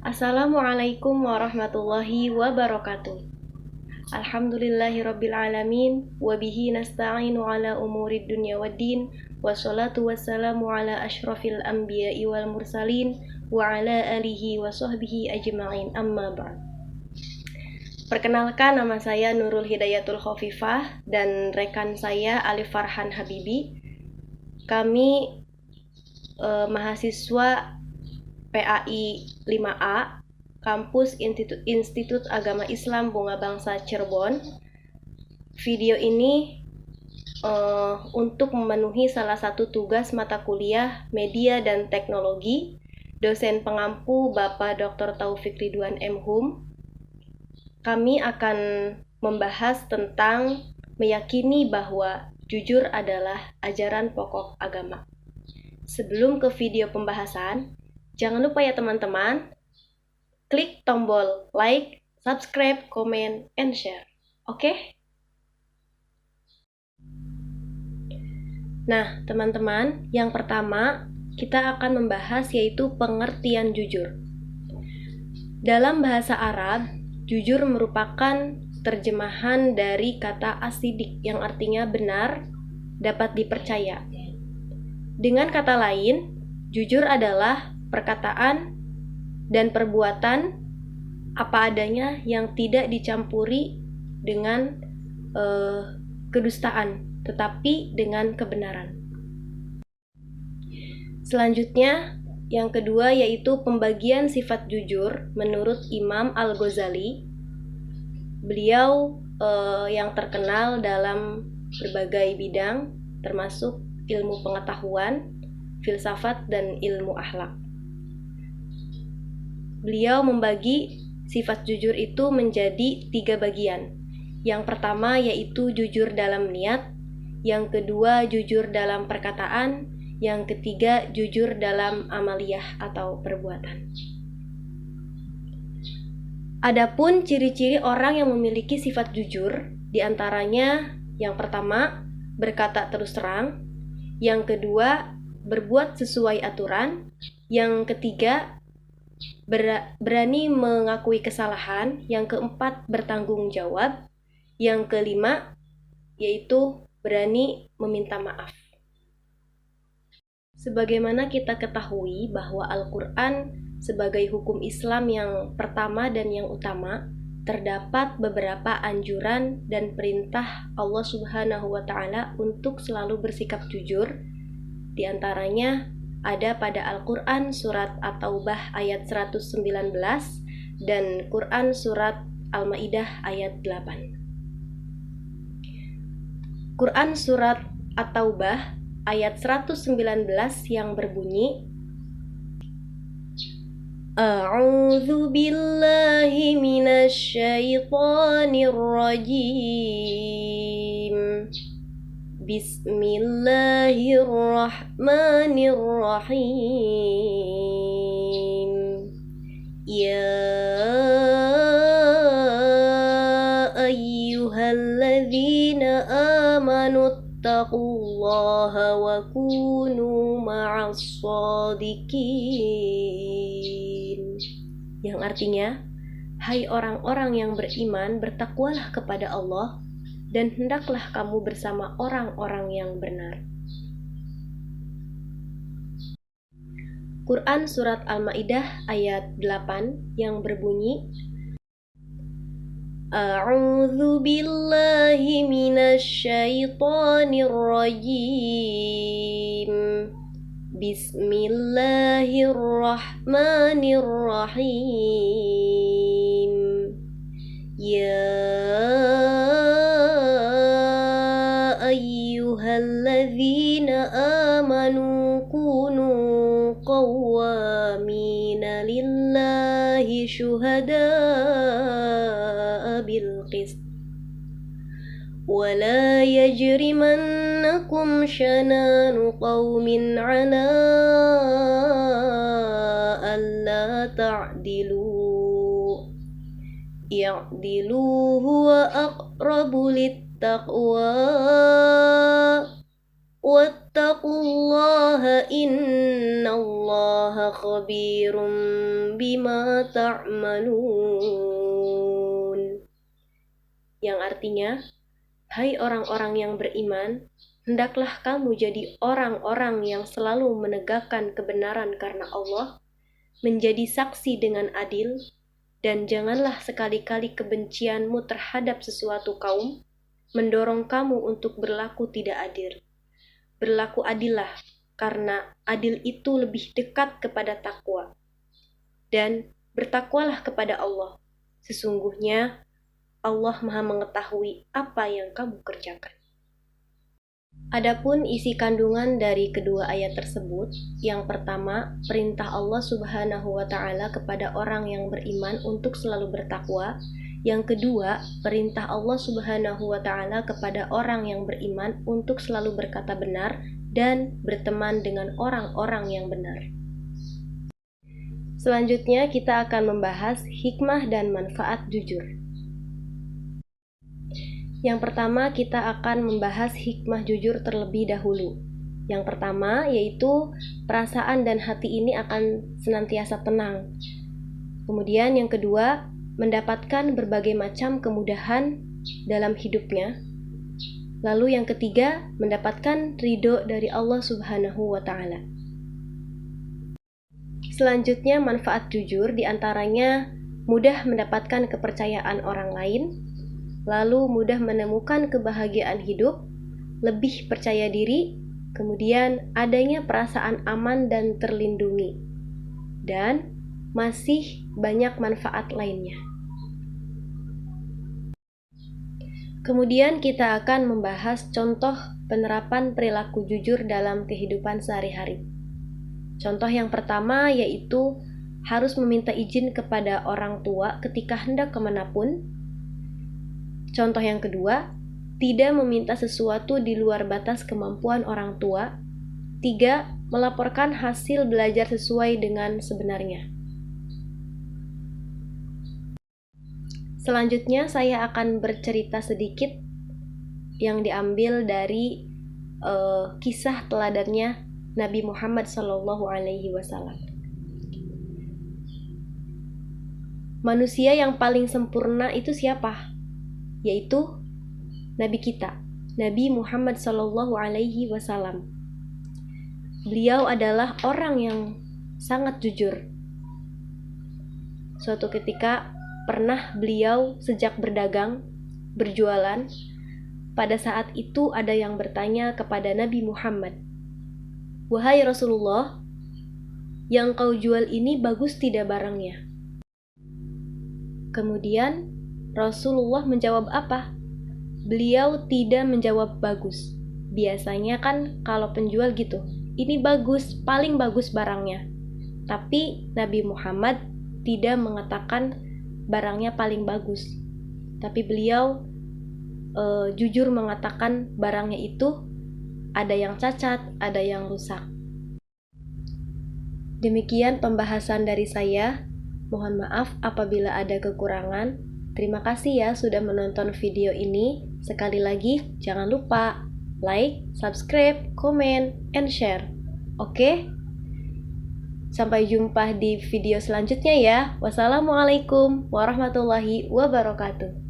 Assalamualaikum warahmatullahi wabarakatuh. Alhamdulillahirabbil alamin wa bihi nasta'inu ala umurid dunya waddin wassalatu wassalamu ala asyrafil anbiya'i wal mursalin wa ala alihi wa sahbihi ajma'in amma ba'd. Perkenalkan, nama saya Nurul Hidayatul Khofifah dan rekan saya Alif Farhan Habibi. Kami mahasiswa PAI 5A, Kampus Institut Agama Islam Bunga Bangsa Cirebon. Video ini untuk memenuhi salah satu tugas mata kuliah Media dan Teknologi, dosen pengampu Bapak Dr. Taufik Ridwan M. Hum. Kami akan membahas tentang meyakini bahwa jujur adalah ajaran pokok agama. Sebelum ke video pembahasan, jangan lupa ya teman-teman, klik tombol like, subscribe, comment, and share. Oke? Nah, teman-teman, yang pertama kita akan membahas yaitu pengertian jujur. Dalam bahasa Arab, jujur merupakan terjemahan dari kata asidik yang artinya benar, dapat dipercaya. Dengan kata lain, jujur adalah perkataan dan perbuatan apa adanya yang tidak dicampuri dengan kedustaan, tetapi dengan kebenaran. Selanjutnya, yang kedua yaitu pembagian sifat jujur menurut Imam Al-Ghazali. Beliau yang terkenal dalam berbagai bidang, termasuk ilmu pengetahuan, filsafat, dan ilmu akhlak. Beliau membagi sifat jujur itu menjadi 3 bagian. Yang pertama yaitu jujur dalam niat, yang kedua jujur dalam perkataan, yang ketiga jujur dalam amaliyah atau perbuatan. Adapun ciri-ciri orang yang memiliki sifat jujur, diantaranya yang pertama berkata terus terang, yang kedua berbuat sesuai aturan, yang ketiga berani mengakui kesalahan, yang keempat bertanggung jawab, yang kelima yaitu berani meminta maaf. Sebagaimana kita ketahui bahwa Al-Quran sebagai hukum Islam yang pertama dan yang utama, terdapat beberapa anjuran dan perintah Allah Subhanahu wa Ta'ala untuk selalu bersikap jujur. Di antaranya ada pada Al-Quran surat At-Taubah ayat 119 dan Quran surat Al-Ma'idah ayat 8. Quran surat At-Taubah ayat 119 yang berbunyi, A'udzu billahi minasy syaithanir rajim. Bismillahirrahmanirrahim. Ya ayyuhalladzina amanu taqullaha wa kunu ma'as shadiqin. Yang artinya, hai orang-orang yang beriman, bertakwalah kepada Allah dan hendaklah kamu bersama orang-orang yang benar. Quran surat Al-Ma'idah ayat 8 yang berbunyi, A'udzu billahi minasy syaithanir rajim. Bismillahirrahmanirrahim. Ya ayyuhalladzina amanu kunu qawwamina lillahi syuhada'a bil qist wa la yajrimannakum shananu qawmin ala alla ta'dilu i'dilu huwa aqrabu littaqwa wattaqullaha innallaha khabirum bima ta'malun. Yang artinya, hai orang-orang yang beriman, hendaklah kamu jadi orang-orang yang selalu menegakkan kebenaran karena Allah, menjadi saksi dengan adil, dan janganlah sekali-kali kebencianmu terhadap sesuatu kaum mendorong kamu untuk berlaku tidak adil. Berlaku adillah, karena adil itu lebih dekat kepada takwa. Dan bertakwalah kepada Allah. Sesungguhnya Allah Maha mengetahui apa yang kamu kerjakan. Adapun isi kandungan dari kedua ayat tersebut, yang pertama, perintah Allah Subhanahu wa Ta'ala kepada orang yang beriman untuk selalu bertakwa. Yang kedua, perintah Allah Subhanahu wa Ta'ala kepada orang yang beriman untuk selalu berkata benar dan berteman dengan orang-orang yang benar. Selanjutnya, kita akan membahas hikmah dan manfaat jujur. Yang pertama, kita akan membahas hikmah jujur terlebih dahulu. Yang pertama, yaitu perasaan dan hati ini akan senantiasa tenang. Kemudian yang kedua, mendapatkan berbagai macam kemudahan dalam hidupnya. Lalu yang ketiga, mendapatkan ridho dari Allah Subhanahu wa Ta'ala. Selanjutnya, manfaat jujur diantaranya mudah mendapatkan kepercayaan orang lain, lalu mudah menemukan kebahagiaan hidup, lebih percaya diri, kemudian adanya perasaan aman dan terlindungi, dan masih banyak manfaat lainnya. Kemudian kita akan membahas contoh penerapan perilaku jujur dalam kehidupan sehari-hari. Contoh yang pertama yaitu harus meminta izin kepada orang tua ketika hendak kemanapun. Contoh yang kedua, tidak meminta sesuatu di luar batas kemampuan orang tua. 3. Melaporkan hasil belajar sesuai dengan sebenarnya. Selanjutnya saya akan bercerita sedikit yang diambil dari kisah teladannya Nabi Muhammad SAW. Manusia yang paling sempurna itu siapa? Yaitu Nabi kita, Nabi Muhammad SAW. Beliau adalah orang yang sangat jujur. Suatu ketika pernah beliau sejak berdagang, berjualan, pada saat itu ada yang bertanya kepada Nabi Muhammad, "Wahai Rasulullah, yang kau jual ini bagus tidak barangnya?" Kemudian Rasulullah menjawab apa? Beliau tidak menjawab bagus. Biasanya kan kalau penjual gitu, ini bagus, paling bagus barangnya. Tapi Nabi Muhammad tidak mengatakan barangnya paling bagus. Tapi beliau jujur mengatakan barangnya itu ada yang cacat, ada yang rusak. Demikian pembahasan dari saya. Mohon maaf apabila ada kekurangan. Terima kasih ya sudah menonton video ini. Sekali lagi, jangan lupa like, subscribe, komen, and share. Oke? Sampai jumpa di video selanjutnya ya. Wassalamualaikum warahmatullahi wabarakatuh.